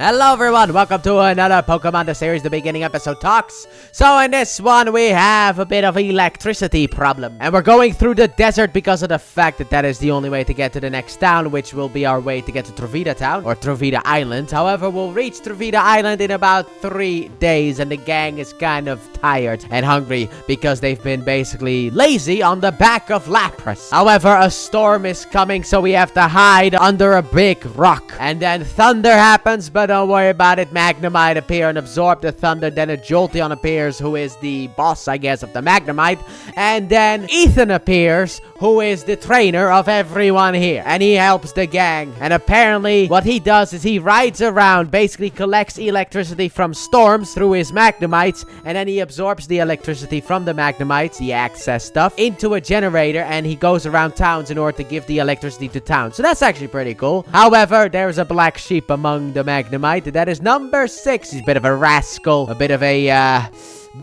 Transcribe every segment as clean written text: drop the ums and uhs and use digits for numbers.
Hello everyone, welcome to another Pokemon the series, the beginning episode talks. So in this one we have a bit of electricity problem. And we're going through the desert because of the fact that that is the only way to get to the next town, which will be our way to get to Trovita town, or Trovita Island. However, we'll reach Trovita Island in about 3 days, and the gang is kind of tired and hungry because they've been basically lazy on the back of Lapras. However, a storm is coming, so we have to hide under a big rock. And then thunder happens, but don't worry about it. Magnemite appear and absorb the thunder. Then a Jolteon appears, who is the boss, I guess, of the Magnemite. And then Ethan appears, who is the trainer of everyone here. And he helps the gang. And apparently, what he does is he rides around, basically collects electricity from storms through his Magnemites. And then he absorbs the electricity from the Magnemites, the access stuff, into a generator. And he goes around towns in order to give the electricity to towns. So that's actually pretty cool. However, there's a black sheep among the Magnemite. That is number 6. He's a bit of a rascal, a bit of a,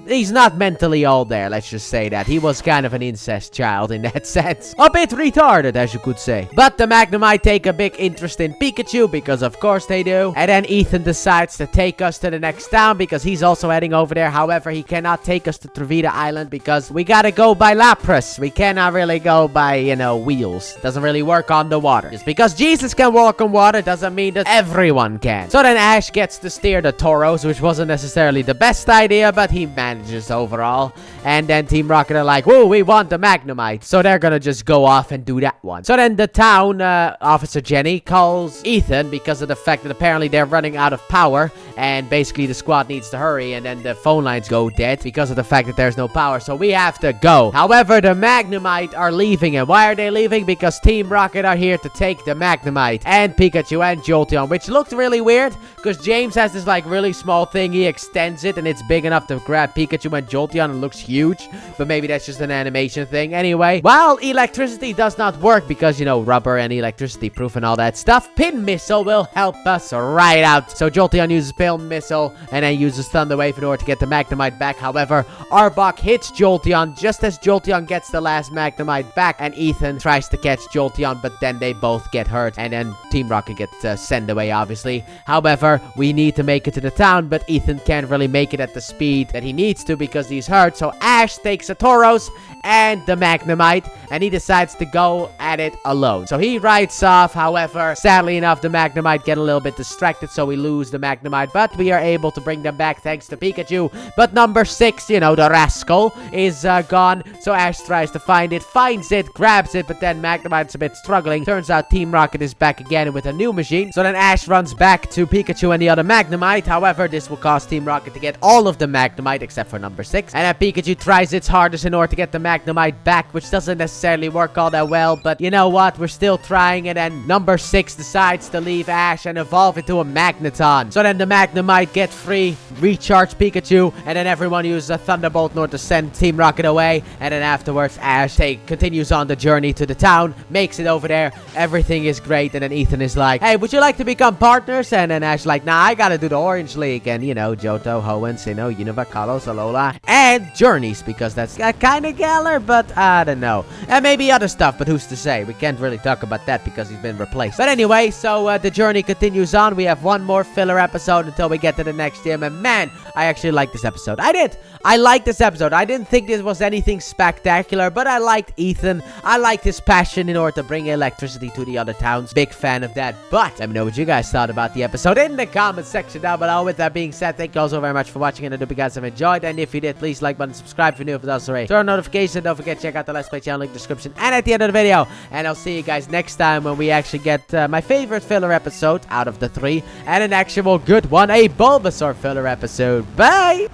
he's not mentally all there, let's just say that. He was kind of an incest child in that sense. A bit retarded, as you could say. But the Magnemite take a big interest in Pikachu, because of course they do. And then Ethan decides to take us to the next town, because he's also heading over there. However, he cannot take us to Trovita Island, because we gotta go by Lapras. We cannot really go by, wheels. Doesn't really work on the water. Just because Jesus can walk on water doesn't mean that everyone can. So then Ash gets to steer the Tauros, which wasn't necessarily the best idea, but he manages overall. And then Team Rocket are like, whoa, we want the Magnemite. So they're gonna just go off and do that one. So then the town, Officer Jenny calls Ethan because of the fact that apparently they're running out of power. And basically the squad needs to hurry. And then the phone lines go dead because of the fact that there's no power. So we have to go. However, the Magnemite are leaving. And why are they leaving? Because Team Rocket are here to take the Magnemite. And Pikachu and Jolteon. Which looked really weird. Because James has this like really small thing. He extends it and it's big enough to grab Pikachu and Jolteon. It looks huge. But maybe that's just an animation thing. Anyway, while electricity does not work because, rubber and electricity proof and all that stuff, Pin Missile will help us right out. So Jolteon uses Pin Missile and then uses Thunder Wave in order to get the Magnemite back. However, Arbok hits Jolteon just as Jolteon gets the last Magnemite back. And Ethan tries to catch Jolteon, but then they both get hurt. And then Team Rocket gets sent away, obviously. However, we need to make it to the town, but Ethan can't really make it at the speed that he needs to because he's hurt. So Ash takes a Tauros and the Magnemite, and he decides to go at it alone. So he rides off. However, sadly enough, the Magnemite get a little bit distracted, so we lose the Magnemite, but we are able to bring them back thanks to Pikachu. But number 6, the rascal, is gone. So Ash tries to find it, finds it, grabs it, but then Magnemite's a bit struggling. Turns out Team Rocket is back again with a new machine. So then Ash runs back to Pikachu and the other Magnemite. However, this will cause Team Rocket to get all of the Magnemite except for number 6. And then Pikachu tries its hardest in order to get the Magnemite back, which doesn't necessarily work all that well. But you know what? We're still trying. And then number 6 decides to leave Ash and evolve into a Magneton. So then the Magnemite get free, recharge Pikachu, and then everyone uses a Thunderbolt in order to send Team Rocket away. And then afterwards, Ash continues on the journey to the town, makes it over there. Everything is great. And then Ethan is like, hey, would you like to become partners? And then Ash like, nah, I gotta do the Orange League. And, Johto, Hoenn, Sinnoh, Unova, Kalos, Alola, and Journeys, because that's kind of Galar, but I don't know. And maybe other stuff, but who's to say? We can't really talk about that because he's been replaced. But anyway, so the journey continues on. We have one more filler episode until we get to the next gym. And man, I actually like this episode. I did. I liked this episode. I didn't think this was anything spectacular, but I liked Ethan. I liked his passion in order to bring electricity to the other towns. Big fan of that. But let me know what you guys thought about the episode in the comment section down below. With that being said, thank you all so very much for watching, and I hope you guys have enjoyed. And if you did, please like button, subscribe if you're new, if it's also already. Turn on notifications. Don't forget to check out the Let's Play channel link in the description and at the end of the video. And I'll see you guys next time when we actually get my favorite filler episode out of the 3, and an actual good one, a Bulbasaur filler episode. Bye!